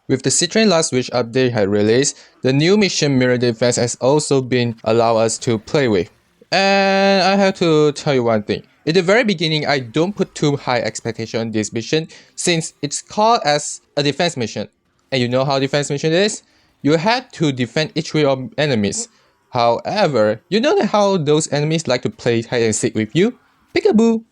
With the Citrine last which update had released, the new mission Mirror Defense has also been allowed us to play with. And I have to tell you one thing. In the very beginning, I don't put too high expectation on this mission since it's called as a defense mission. And you know how defense mission is? You have to defend each wave of enemies. However, you know how those enemies like to play hide and seek with you? Peekaboo!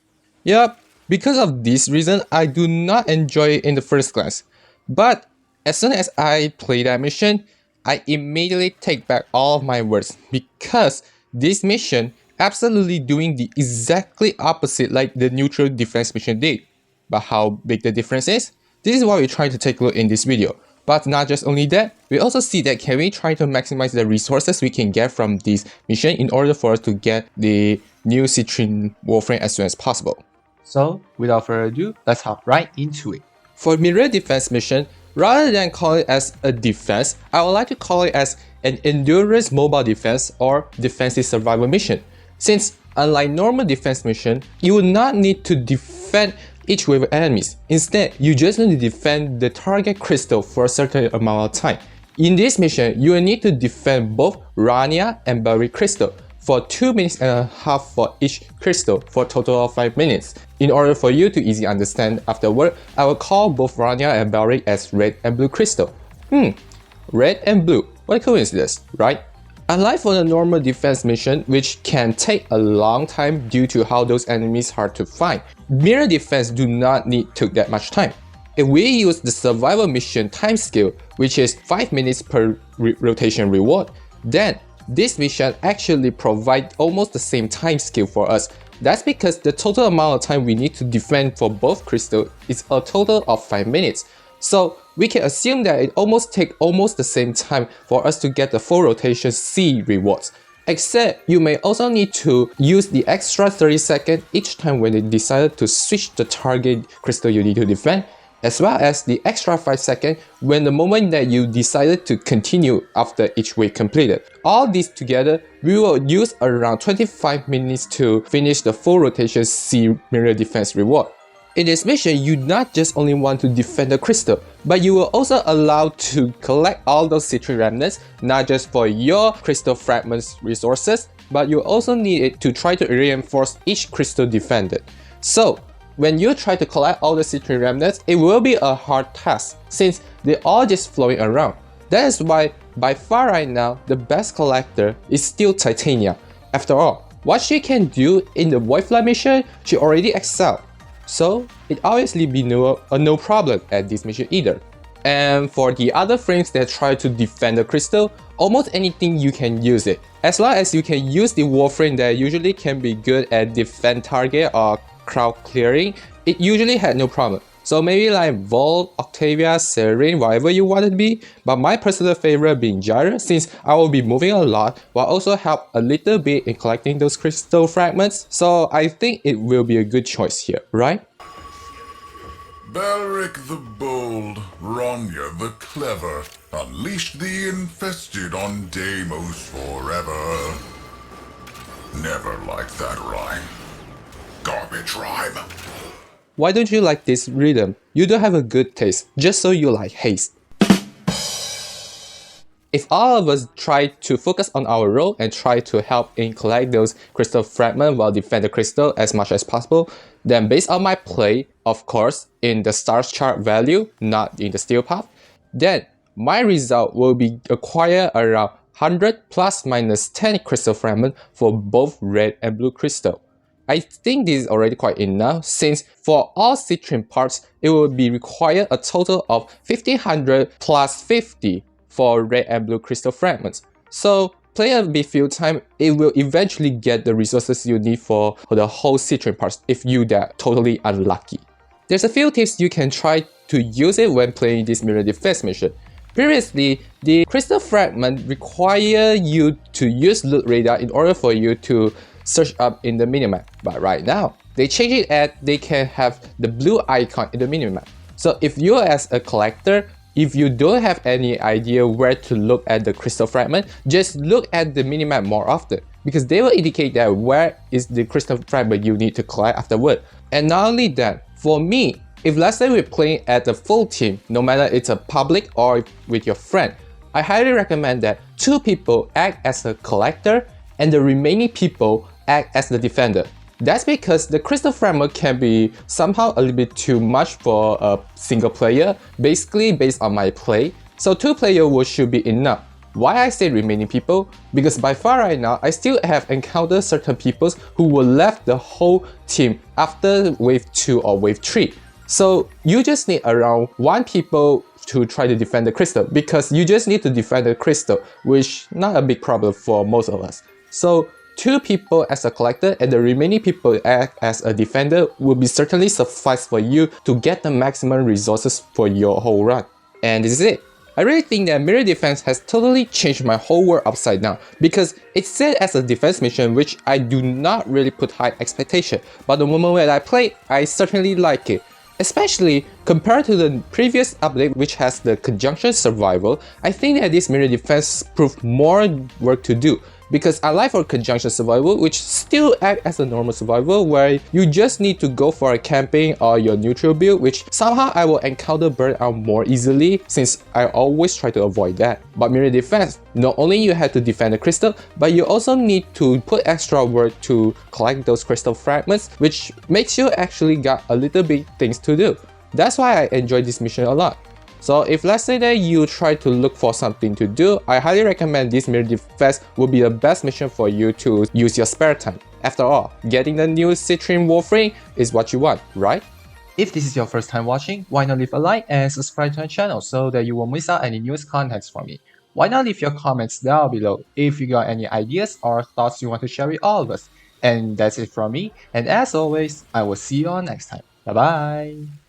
Yup, because of this reason, I do not enjoy it in the first glance. But as soon as I play that mission, I immediately take back all of my words because this mission absolutely doing the exactly opposite like the neutral defense mission did. But how big the difference is? This is what we're trying to take a look in this video. But not just only that, we also see that can we try to maximize the resources we can get from this mission in order for us to get the new Citrine Warframe as soon as possible. So without further ado, let's hop right into it. For mirror defense mission, rather than call it as a defense, I would like to call it as an endurance mobile defense or defensive survival mission. Since unlike normal defense mission, you will not need to defend each wave of enemies. Instead, you just need to defend the target crystal for a certain amount of time. In this mission, you will need to defend both Rania and Berry crystal for 2 minutes and a half for each crystal for a total of 5 minutes. In order for you to easily understand afterward, I will call both Rania and Berry as red and blue crystal. Red and blue, what a coincidence, right? Unlike for the normal defense mission, which can take a long time due to how those enemies are hard to find, mirror defense do not need took that much time. If we use the survival mission time scale, which is 5 minutes per rotation reward, then this mission actually provides almost the same time scale for us. That's because the total amount of time we need to defend for both crystals is a total of 5 minutes. So we can assume that it takes almost the same time for us to get the full rotation C rewards. Except you may also need to use the extra 30 seconds each time when you decided to switch the target crystal you need to defend, as well as the extra 5 seconds when the moment that you decided to continue after each wave completed. All these together, we will use around 25 minutes to finish the full rotation C mirror defense reward. In this mission, you not just only want to defend the crystal, but you will also allow to collect all those Citrine remnants, not just for your crystal fragments resources, but you also need it to try to reinforce each crystal defended. So, when you try to collect all the Citrine remnants, it will be a hard task since they're all just flowing around. That is why, by far right now, the best collector is still Titania. After all, what she can do in the Waframe mission, she already excelled. So, it obviously be no problem at this mission either. And for the other frames that try to defend the crystal, almost anything you can use it. As long as you can use the Warframe that usually can be good at defend target or crowd clearing, it usually had no problem. So maybe like Volt, Octavia, Citrine, whatever you want it to be, but my personal favorite being Gyra since I will be moving a lot while also help a little bit in collecting those crystal fragments, so I think it will be a good choice here, right? Balric the bold, Rania the clever, unleash the infested on Deimos forever. Never liked that rhyme. Garbage rhyme. Why don't you like this rhythm? You don't have a good taste, just so you like haste. If all of us try to focus on our role and try to help in collect those crystal fragments while defend the crystal as much as possible, then based on my play, of course, in the stars chart value, not in the steel path, then my result will be acquire around 100 plus minus 10 crystal fragments for both red and blue crystal. I think this is already quite enough since for all Citrine parts, it will be required a total of 1500 plus 50 for red and blue crystal fragments. So play a bit few time, it will eventually get the resources you need for the whole Citrine parts if you are totally unlucky. There's a few tips you can try to use it when playing this mirror defense mission. Previously, the crystal fragment require you to use loot radar in order for you to search up in the minimap, but right now they change it at they can have the blue icon in the minimap. So if you as a collector, if you don't have any idea where to look at the crystal fragment, just look at the minimap more often because they will indicate that where is the crystal fragment you need to collect afterward. And not only that, for me, If let's say we're playing at the full team, no matter it's a public or with your friend, I highly recommend that 2 people act as a collector and the remaining people act as the defender. That's because the crystal fragment can be somehow a little bit too much for a single player, basically based on my play, so 2 players should be enough. Why I say remaining people? Because by far right now, I still have encountered certain people who will left the whole team after wave 2 or wave 3. So you just need around 1 people to try to defend the crystal, because you just need to defend the crystal, which not a big problem for most of us. So 2 people as a collector and the remaining people act as a defender will be certainly suffice for you to get the maximum resources for your whole run. And this is it. I really think that Mirror Defense has totally changed my whole world upside down, because it's set as a defense mission which I do not really put high expectation, but the moment when I play, I certainly like it. Especially compared to the previous update which has the conjunction survival, I think that this Mirror Defense proved more work to do. Because I like for conjunction survival, which still act as a normal survival where you just need to go for a camping or your neutral build, which somehow I will encounter burnout more easily since I always try to avoid that. But Mirror Defense, not only you have to defend the crystal, but you also need to put extra work to collect those crystal fragments, which makes you actually got a little bit things to do. That's why I enjoy this mission a lot. So if let's say that you try to look for something to do, I highly recommend this Mirror Defense will be the best mission for you to use your spare time. After all, getting the new Citrine Warframe is what you want, right? If this is your first time watching, why not leave a like and subscribe to my channel so that you won't miss out any newest contents from me. Why not leave your comments down below if you got any ideas or thoughts you want to share with all of us. And that's it from me, and as always, I will see you all next time. Bye bye!